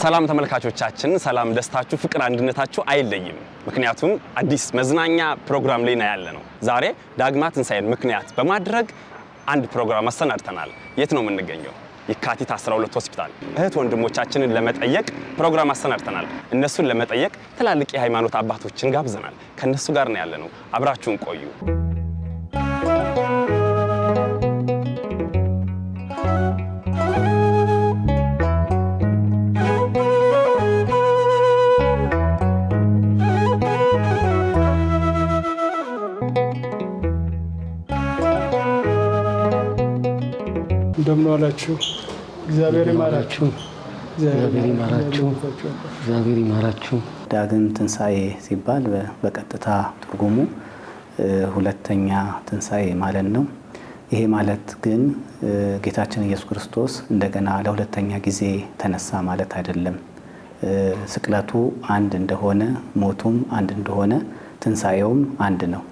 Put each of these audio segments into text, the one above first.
ሰላም ተመልካቾቻችን ሰላም ደስታችሁ ፍቅር አንድነታችሁ አይለይም ምክንያቱም አዲስ መዝናኛ ፕሮግራም ላይ ያለነው ዛሬ ዳግማ ትንሳኤን ምክንያት በማድረግ አንድ ፕሮግራም አሰናድተናል የት ነው የምንገኘው የካቲት 12 ሆስፒታል እህት ወንድሞቻችንን ለመጠየቅ ፕሮግራም አሰናድተናል እነሱን ለመጠየቅ ትላልቅ የሃይማኖት አባቶችን ጋብዘናል ከነሱ ጋር ነው ያለነው አብራችሁን ቆዩ እንደምን ዋላችሁ እግዚአብሔር ይማራችሁ እግዚአብሔር ይማራችሁ ዳግም ትንሳኤ ሲባል በቀጥታ ትርጉሙ ሁለተኛ ትንሳኤ ማለት ነው ይሄ ማለት ግን ጌታችን ኢየሱስ ክርስቶስ እንደገና ለሁለተኛ ጊዜ ተነሳ ማለት አይደለም ስቅለቱ አንድ እንደሆነ ሞቱም አንድ እንደሆነ ትንሳኤውም አንድ ነው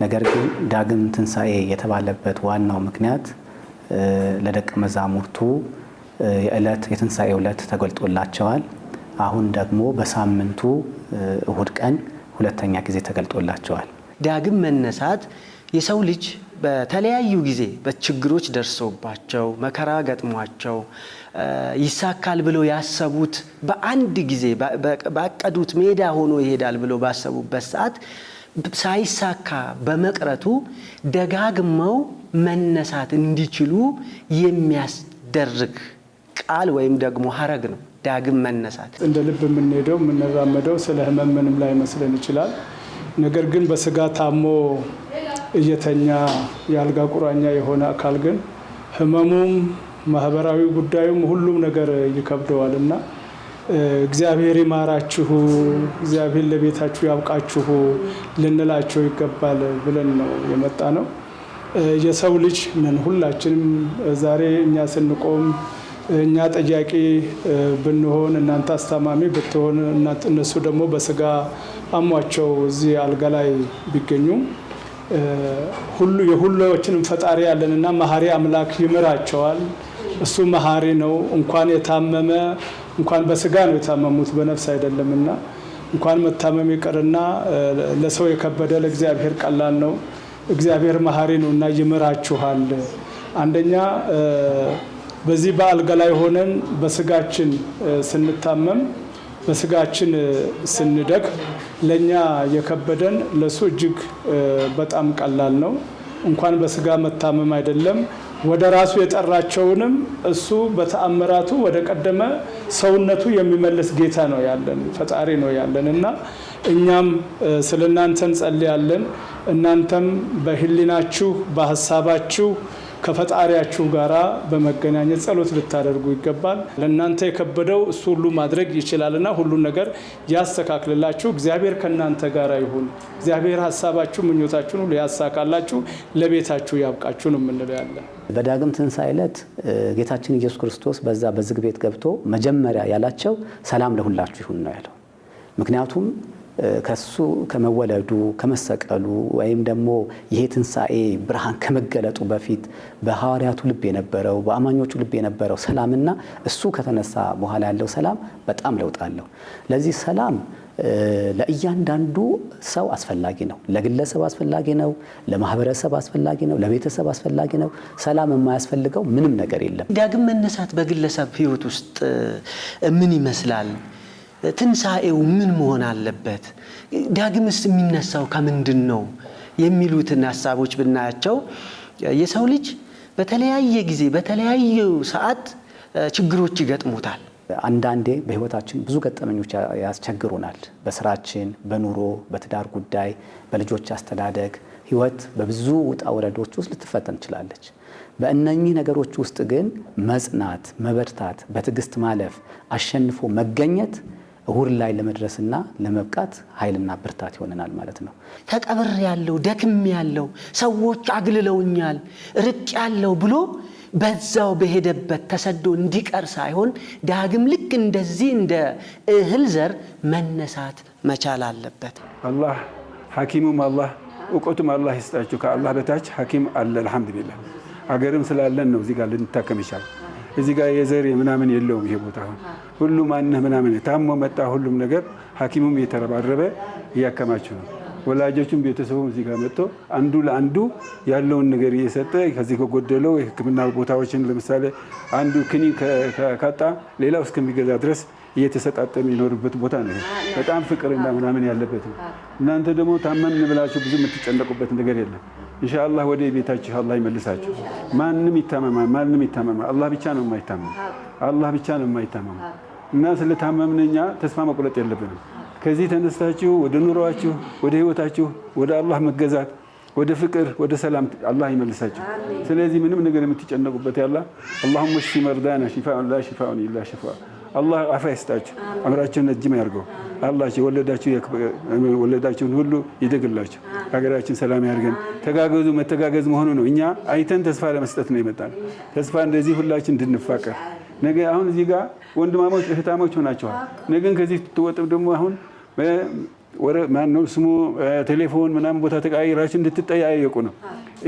ነገር ግን ዳግም ትንሳኤ የተባለበት ዋናው ምክንያት ለደቀ መዛሙርቱ የትንሳኤው ዕለት ተገልጦላቸዋል አሁን ደግሞ በሳምንቱ እሁድ ቀን ሁለተኛ ጊዜ ተገልጦላቸዋል ዳግም መነሳት የሰው ልጅ በተለያዩ ጊዜ በችግሮች ደርሰውባቸው መከራ ገጥሟቸው ይሳካል ብለው ያሰቡት በአንድ ጊዜ ባቀዱት ሜዳ ሆኖ ይሄዳል ብለው ባሰቡበት ሰዓት ሳይሳካ በመቅረቱ ደጋግመው መነሳት እንዲችሉ የሚያስደርግ ቃል ወይም ደግሞ ሐረግ ነው ዳግም መነሳት እንደ ልብ የምንሄደው የምንራመደው ስለ ህመም ምንም ላይ መስለን ይችላል ነገር ግን በስጋ ታሞ እየተኛ ያልጋ ቁራኛ የሆነ አካል ግን ህመሙም ማህበራዊ ጉዳዩም ሁሉም ነገር ይከብደዋልና እግዚአብሔር ይማራችሁ እግዚአብሔር ለቤታችሁ ያብቃችሁ ልንላቸው ይገባል ብለን ነው የመጣ ነው የሰው ልጅ ነን ሁላችንም ዛሬ እኛ ስንቆም እኛ ጠያቂ ብንሆን እናንተ አስተማሚ ብትሆን እነሱ ደግሞ በስጋ አሟቸው እዚህ አልጋ ላይ ቢገኙ ሁሉ የሁሉዎችንም ፈጣሪ ያለንና መሐሪ አምላክ ይምራቸዋል እሱ መሐሪ ነው እንኳን የታመመ እንኳን በስጋ ነው የታመሙት በነፍስ አይደለምና እንኳን መታመም ይቀርና ለሰው የከበደ ለእግዚአብሔር ቀላል ነው እግዚአብሔር መሐሪ ነውና ይምራችኋል አንደኛ በዚህ በአልጋ ላይ ሆነን በስጋችን ስንታመም በስጋችን ስንደግ ለኛ የከበደን ለሱ እጅግ በጣም ቀላል ነው እንኳን በስጋ መታመም አይደለም ወደ ራሱ የጠራቸውንም እሱ በተአምራቱ ወደ ቀደመ ሰውነቱ የሚመልስ ጌታ ነው ያለን ፈጣሪ ነው ያለንና እኛም ስለናንተ እንጸልያለን እናንተም በህሊናችሁ በሐሳባችሁ ከፈጣሪያችሁ ጋራ በመገናኘት ጸሎት ልታደርጉ ይገባል ለናንተ የከበደው እሱ ሁሉ ማድረግ ይችላልና ሁሉ ነገር ያስተካክልላችሁ እግዚአብሔር ከናንተ ጋራ ይሁን እግዚአብሔር ሐሳባችሁ ምኞታችሁን ሁሉ ያሳካላችሁ ለቤታችሁ ያብቃችሁ ነው የምንለው ያለ በዳግም ትንሳኤ ዕለት ጌታችን ኢየሱስ ክርስቶስ በዛ በዝግ ቤት ገብቶ መጀመሪያ ያላቸው ሰላም ለሁላችሁ ይሁን ነው ያለው ምክንያቱም ከሱ ከመወለዱ ከመሰቀሉ ወይም ደግሞ ይሄ ትንሳኤ ብርሃን ከመገለጡ በፊት በሐዋርያቱ ልብ የነበረው በአማኞቹ ልብ የነበረው ሰላምና እሱ ከተነሳ በኋላ ያለው ሰላም በጣም ለውጥ አለው ለዚህ ሰላም ለእያንዳንዱ ሰው አስፈላጊ ነው ለግለሰብ አስፈላጊ ነው ለማህበረሰብ አስፈላጊ ነው ለቤተሰብ አስፈላጊ ነው ሰላም የማያስፈልገው ምንም ነገር የለም ዳግም መነሳት በግለሰብ ህይወት ውስጥ ምን ይመስላል ትንሳኤው ምን መሆን አለበት ዳግምስ የሚነሳው ከምንድን ነው የሚሉትን ሐሳቦች ብናያቸው የሰው ልጅ በተለያየ ጊዜ በተለያየ ሰዓት ችግሮች ይገጥሙታል አንዳንዴ በህይወታችን ብዙ ገጠመኞች ያስቸግሩናል በስራችን በኑሮ በትዳር ጉዳይ በልጆች አስተዳደግ ህይወት በብዙ ውጣ ወረዶች ውስጥ ልትፈተን ትችላለች በእነኚህ ነገሮች ውስጥ ግን መጽናት መበርታት በትዕግስት ማለፍ አሸንፎ መገኘት እሁድ ላይ ለመድረስና ለመብቃት ኃይልና ብርታት ይሆነናል ማለት ነው ተቀብር ያለው ደክም ያለው ሰዎች አግልለውኛል ርቅ ያለው ብሎ በዛው በሄደበት ተሰዶ እንዲቀር ሳይሆን ዳግም ልክ እንደዚህ እንደ እህል ዘር መነሳት መቻል አለበት አላህ ሐኪሙም አላህ እውቀቱም አላህ ይስጣችሁ ከአላህ በታች ሐኪም አለ አልহামዱሊላህ አገርም ስላለን ነው እዚህ ጋር ልንታከም ይቻላል። እዚህ ጋር የዘር ምናምን የለውም። ይሄ ቦታ አሁን ሁሉም ማንህ ምናምን ታሞ መጣ ሁሉም ነገር ሐኪሙም እየተረባረበ እያከማችሁ ነው። ወላጆቹም ቤተሰቡም እዚህ ጋር መጥቶ አንዱ ለአንዱ ያለውን ነገር እየሰጠ ከዚህ ከጎደለው የሕክምና ቦታዎችን ለምሳሌ አንዱ ክኒን ካጣ ሌላው እስከሚገዛ ድረስ እየተሰጣጠ የሚኖርበት ቦታ ነው። በጣም ፍቅርና ምናምን ያለበት ነው። እናንተ ደግሞ ታመምን ብላችሁ ብዙ የምትጨነቁበት ነገር የለም። ኢንሻአላህ ወደ ቤታችሁ አላህ ይመልሳችሁ። ማንም ይታመማል። አላህ ብቻ ነው የማይታመመው። እና ስለታመምን እኛ ተስፋ መቁረጥ የለብንም። ከዚህ ተነስታችሁ ወደ ኑሯችሁ፣ ወደ ህይወታችሁ፣ ወደ አላህ መገዛት፣ ወደ ፍቅር፣ ወደ ሰላም አላህ ይመልሳችሁ። ስለዚህ ምንም ነገር የምትጨነቁበት ያላ اللهم اشف مرضانا شفاء لا شفاء الا شفاء አላህ አፍያ ይስጣችሁ፣ አምራችሁን ነጅም ያርገው። አላህ ወለዳችሁን ሁሉ ይደግላችሁ፣ ሀገራችን ሰላም ያርገን። ተጋገዙ። መተጋገዝ መሆኑ ነው። እኛ አይተን ተስፋ ለመስጠት ነው የመጣን። ተስፋ እንደዚህ ሁላችን እንድንፋቀር ነገ አሁን እዚህ ጋር ወንድማሞች እህታሞች ሆናችኋል። ነገን ከዚህ ትወጥም ደግሞ አሁን ማነው ስሙ ቴሌፎን ምናምን ቦታ ተቀያይራችሁ እንድትጠያየቁ ነው።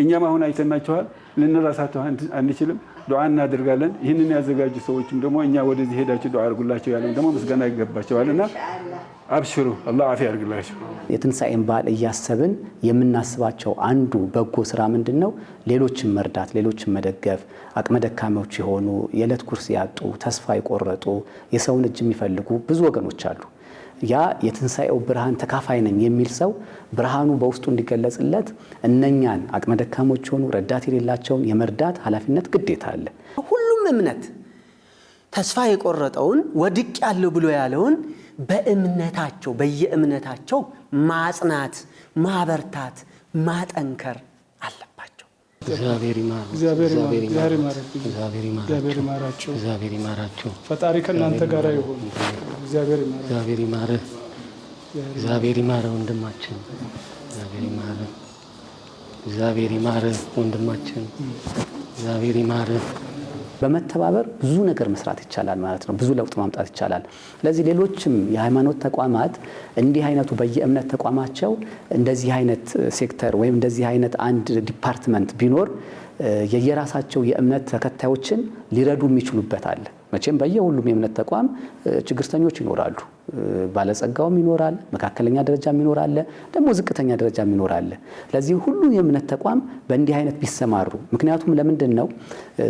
እኛም አሁን አይተናችኋል፣ ልንራሳችሁ አንችልም። ዱዓ እናደርጋለን። ይህንን ያዘጋጁ ሰዎችም ደግሞ እኛ ወደዚህ ሄዳችሁ ዱዓ አድርጉላቸው ያለን ደግሞ ምስጋና ይገባቸዋልና አብሽሩ፣ አላህ አፊያ ያድርግላችሁ። የትንሣኤን በዓል እያሰብን የምናስባቸው አንዱ በጎ ስራ ምንድን ነው? ሌሎችን መርዳት፣ ሌሎችን መደገፍ። አቅመ ደካሞች የሆኑ የዕለት ጉርስ ያጡ፣ ተስፋ የቆረጡ፣ የሰውን እጅ የሚፈልጉ ብዙ ወገኖች አሉ። ያ የትንሣኤው ብርሃን ተካፋይ ነኝ የሚል ሰው ብርሃኑ በውስጡ እንዲገለጽለት እነኛን አቅመ ደካሞች የሆኑ ረዳት የሌላቸውን የመርዳት ኃላፊነት ግዴታ አለ። ሁሉም እምነት ተስፋ የቆረጠውን ወድቅ ያለው ብሎ ያለውን በእምነታቸው በየእምነታቸው ማጽናት፣ ማበርታት፣ ማጠንከር አለባቸው። እግዚአብሔር ይማራቸው። ፈጣሪ ከእናንተ ጋር ይሁን። እግዚአብሔር ይማረህ። እግዚአብሔር ይማረህ ወንድማችን። እግዚአብሔር ይማረህ ወንድማችን። እግዚአብሔር ይማረህ። በመተባበር ብዙ ነገር መስራት ይቻላል ማለት ነው። ብዙ ለውጥ ማምጣት ይቻላል። ስለዚህ ሌሎችም የሃይማኖት ተቋማት እንዲህ አይነቱ በየእምነት ተቋማቸው እንደዚህ አይነት ሴክተር ወይም እንደዚህ አይነት አንድ ዲፓርትመንት ቢኖር የየራሳቸው የእምነት ተከታዮችን ሊረዱ የሚችሉበት አለ። መቼም በየሁሉም የእምነት ተቋም ችግርተኞች ይኖራሉ። ባለጸጋውም ይኖራል፣ መካከለኛ ደረጃም ይኖራል፣ ደግሞ ዝቅተኛ ደረጃም ይኖራል። ስለዚህ ሁሉም የእምነት ተቋም በእንዲህ አይነት ቢሰማሩ፣ ምክንያቱም ለምንድን ነው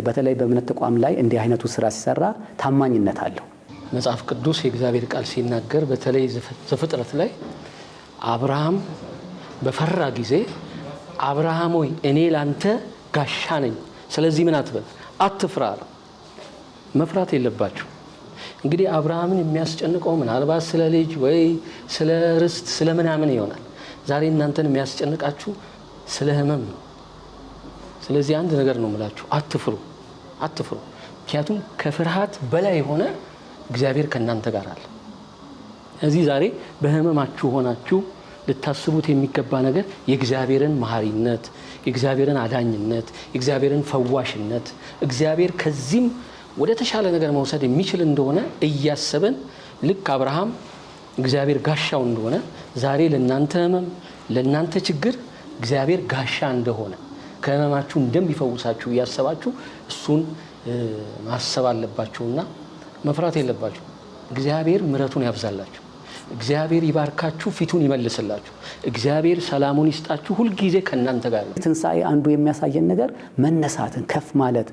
በተለይ በእምነት ተቋም ላይ እንዲህ አይነቱ ስራ ሲሰራ ታማኝነት አለው። መጽሐፍ ቅዱስ የእግዚአብሔር ቃል ሲናገር በተለይ ዘፍጥረት ላይ አብርሃም በፈራ ጊዜ አብርሃም ሆይ እኔ ላንተ ጋሻ ነኝ፣ ስለዚህ ምን አትበል አትፍራ አለው። መፍራት የለባችሁ። እንግዲህ አብርሃምን የሚያስጨንቀው ምናልባት ስለ ልጅ ወይ ስለ ርስት ስለ ምናምን ይሆናል። ዛሬ እናንተን የሚያስጨንቃችሁ ስለ ህመም ነው። ስለዚህ አንድ ነገር ነው የምላችሁ፣ አትፍሩ። ምክንያቱም ከፍርሃት በላይ የሆነ እግዚአብሔር ከእናንተ ጋር አለ። እዚህ ዛሬ በህመማችሁ ሆናችሁ ልታስቡት የሚገባ ነገር የእግዚአብሔርን መሐሪነት፣ የእግዚአብሔርን አዳኝነት፣ የእግዚአብሔርን ፈዋሽነት፣ እግዚአብሔር ከዚህም ወደ ተሻለ ነገር መውሰድ የሚችል እንደሆነ እያሰበን ልክ አብርሃም እግዚአብሔር ጋሻው እንደሆነ ዛሬ ለእናንተ ህመም ለእናንተ ችግር እግዚአብሔር ጋሻ እንደሆነ ከህመማችሁ እንደሚፈውሳችሁ እያሰባችሁ እሱን ማሰብ አለባችሁና መፍራት የለባችሁ። እግዚአብሔር ምሕረቱን ያብዛላችሁ። እግዚአብሔር ይባርካችሁ፣ ፊቱን ይመልስላችሁ። እግዚአብሔር ሰላሙን ይስጣችሁ። ሁልጊዜ ከእናንተ ጋር ነው። ትንሣኤ አንዱ የሚያሳየን ነገር መነሳትን፣ ከፍ ማለት፣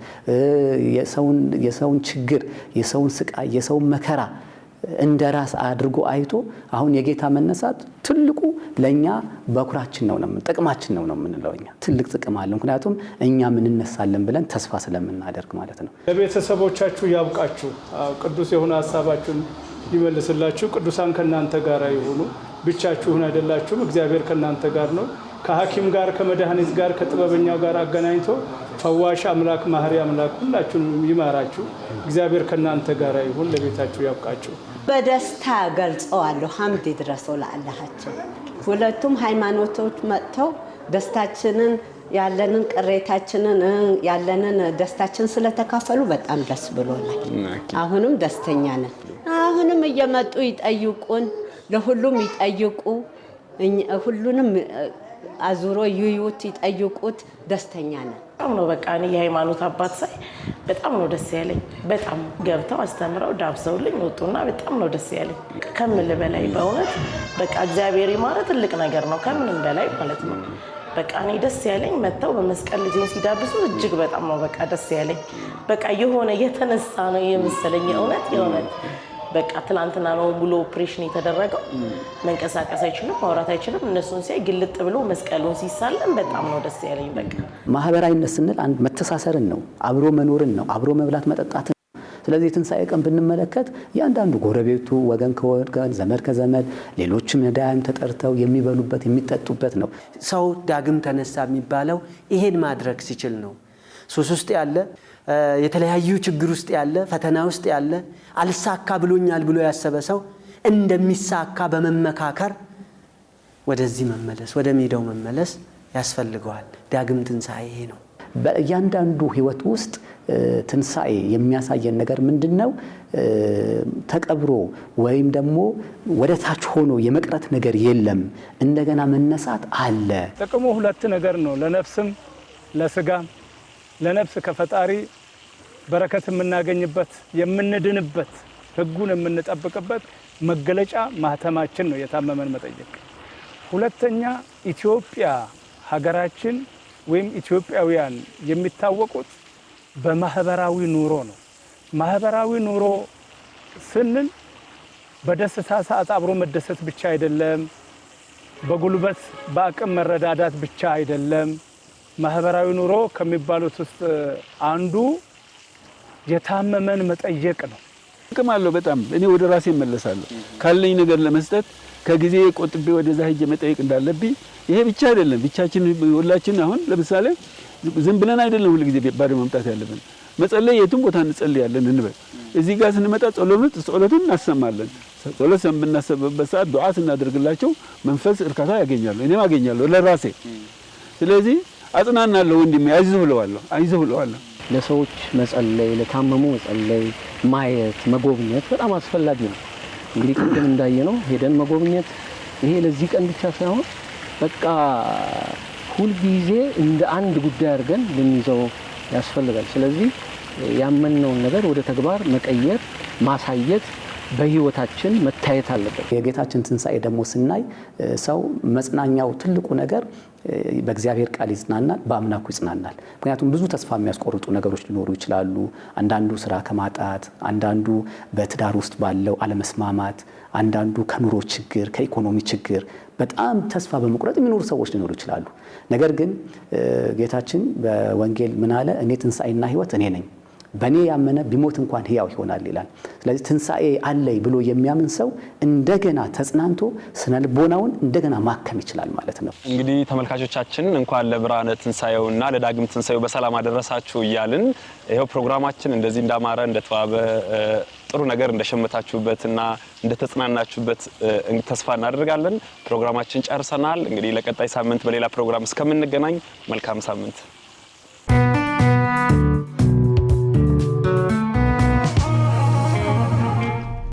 የሰውን ችግር፣ የሰውን ስቃይ፣ የሰውን መከራ እንደ ራስ አድርጎ አይቶ አሁን የጌታ መነሳት ትልቁ ለኛ በኩራችን ነው፣ ጥቅማችን ነው የምንለው። እኛ ትልቅ ጥቅም አለ። ምክንያቱም እኛ ምን እንነሳለን ብለን ተስፋ ስለምናደርግ ማለት ነው። ለቤተሰቦቻችሁ ያብቃችሁ። ቅዱስ የሆነ ሐሳባችሁን ይመልስላችሁ። ቅዱሳን ከእናንተ ጋር ይሁኑ። ብቻችሁን አይደላችሁም። እግዚአብሔር ከእናንተ ጋር ነው። ከሐኪም ጋር ከመድኃኒት ጋር ከጥበበኛ ጋር አገናኝቶ ፈዋሽ አምላክ መሐሪ አምላክ ሁላችሁንም ይማራችሁ። እግዚአብሔር ከእናንተ ጋር ይሁን። ለቤታችሁ ያብቃችሁ። በደስታ ገልጸዋለሁ። ሐምድ ይድረሰው ለአላሃችን። ሁለቱም ሃይማኖቶች መጥተው ደስታችንን ያለንን ቅሬታችንን ያለንን ደስታችን ስለተካፈሉ በጣም ደስ ብሎናል። አሁንም ደስተኛ ነን። አሁንም እየመጡ ይጠይቁን፣ ለሁሉም ይጠይቁ፣ ሁሉንም አዙሮ ይዩት ይጠይቁት ደስተኛ ነን። በጣም ነው በቃ እኔ የሃይማኖት አባት ሳይ በጣም ነው ደስ ያለኝ። በጣም ገብተው አስተምረው ዳብሰውልኝ ወጡና በጣም ነው ደስ ያለኝ ከምል በላይ በእውነት በቃ እግዚአብሔር ይማረ ትልቅ ነገር ነው ከምንም በላይ ማለት ነው። በቃ እኔ ደስ ያለኝ መተው በመስቀል ልጄን ሲዳብሱ እጅግ በጣም ነው በቃ ደስ ያለኝ። በቃ የሆነ የተነሳ ነው የመሰለኝ የእውነት በቃ ትላንትና ነው ብሎ ኦፕሬሽን የተደረገው መንቀሳቀስ አይችልም ማውራት አይችልም። እነሱን ሲያይ ግልጥ ብሎ መስቀሉን ሲሳለም በጣም ነው ደስ ያለኝ። በቃ ማህበራዊነት ስንል አንድ መተሳሰርን ነው፣ አብሮ መኖርን ነው፣ አብሮ መብላት መጠጣትን ነው። ስለዚህ የትንሣኤ ቀን ብንመለከት ያንዳንዱ ጎረቤቱ ወገን ከወገን ዘመድ ከዘመድ ሌሎችም ነዳያን ተጠርተው የሚበሉበት የሚጠጡበት ነው። ሰው ዳግም ተነሳ የሚባለው ይሄን ማድረግ ሲችል ነው። ሱስ ውስጥ ያለ የተለያዩ ችግር ውስጥ ያለ ፈተና ውስጥ ያለ አልሳካ ብሎኛል ብሎ ያሰበ ሰው እንደሚሳካ በመመካከር ወደዚህ መመለስ ወደ ሜዳው መመለስ ያስፈልገዋል። ዳግም ትንሣኤ ይሄ ነው። በእያንዳንዱ ህይወት ውስጥ ትንሣኤ የሚያሳየን ነገር ምንድነው? ተቀብሮ ወይም ደግሞ ወደ ታች ሆኖ የመቅረት ነገር የለም። እንደገና መነሳት አለ። ጥቅሙ ሁለት ነገር ነው፣ ለነፍስም ለስጋም። ለነፍስ ከፈጣሪ በረከት የምናገኝበት የምንድንበት ህጉን የምንጠብቅበት መገለጫ ማህተማችን ነው የታመመን መጠየቅ። ሁለተኛ ኢትዮጵያ ሀገራችን ወይም ኢትዮጵያውያን የሚታወቁት በማህበራዊ ኑሮ ነው። ማህበራዊ ኑሮ ስንል በደስታ ሰዓት አብሮ መደሰት ብቻ አይደለም፣ በጉልበት በአቅም መረዳዳት ብቻ አይደለም። ማህበራዊ ኑሮ ከሚባሉት ውስጥ አንዱ የታመመን መጠየቅ ነው። ጥቅም አለው በጣም። እኔ ወደ ራሴ እመለሳለሁ ካለኝ ነገር ለመስጠት ከጊዜ ቆጥቤ ወደዛ ሄጄ መጠየቅ እንዳለብኝ። ይሄ ብቻ አይደለም፣ ብቻችን ሁላችን አሁን ለምሳሌ ዝም ብለን አይደለም ሁሉ ጊዜ ባዶ መምጣት ያለብን። መጸለይ የትም ቦታ እንጸልያለን እንበል። እዚህ ጋር ስንመጣ ጸሎትን እናሰማለን። ጸሎት በምናሰብበት ሰዓት ዱዓ ስናደርግላቸው መንፈስ እርካታ ያገኛሉ፣ እኔም አገኛለሁ ለራሴ። ስለዚህ አጽናናለሁ፣ ወንድሜ አይዞህ ብለዋለሁ። ለሰዎች መጸለይ፣ ለታመሙ መጸለይ፣ ማየት፣ መጎብኘት በጣም አስፈላጊ ነው። እንግዲህ ቅድም እንዳየነው ሄደን መጎብኘት ይሄ ለዚህ ቀን ብቻ ሳይሆን በቃ ሁልጊዜ እንደ አንድ ጉዳይ አድርገን ልንይዘው ያስፈልጋል። ስለዚህ ያመንነውን ነገር ወደ ተግባር መቀየር፣ ማሳየት በህይወታችን መታየት አለበት። የጌታችን ትንሣኤ ደግሞ ስናይ ሰው መጽናኛው ትልቁ ነገር በእግዚአብሔር ቃል ይጽናናል፣ በአምላኩ ይጽናናል። ምክንያቱም ብዙ ተስፋ የሚያስቆርጡ ነገሮች ሊኖሩ ይችላሉ። አንዳንዱ ስራ ከማጣት፣ አንዳንዱ በትዳር ውስጥ ባለው አለመስማማት፣ አንዳንዱ ከኑሮ ችግር፣ ከኢኮኖሚ ችግር በጣም ተስፋ በመቁረጥ የሚኖሩ ሰዎች ሊኖሩ ይችላሉ። ነገር ግን ጌታችን በወንጌል ምን አለ? እኔ ትንሣኤና ህይወት እኔ ነኝ፣ በእኔ ያመነ ቢሞት እንኳን ህያው ይሆናል ይላል። ስለዚህ ትንሣኤ አለኝ ብሎ የሚያምን ሰው እንደገና ተጽናንቶ ስነልቦናውን እንደገና ማከም ይችላል ማለት ነው። እንግዲህ ተመልካቾቻችን እንኳን ለብርሃነ ትንሣኤውና ለዳግም ትንሣኤው በሰላም አደረሳችሁ እያልን ይሄው ፕሮግራማችን እንደዚህ እንዳማረ እንደተዋበ ጥሩ ነገር እንደሸመታችሁበትና እንደተጽናናችሁበት ተስፋ እናደርጋለን። ፕሮግራማችን ጨርሰናል። እንግዲህ ለቀጣይ ሳምንት በሌላ ፕሮግራም እስከምንገናኝ መልካም ሳምንት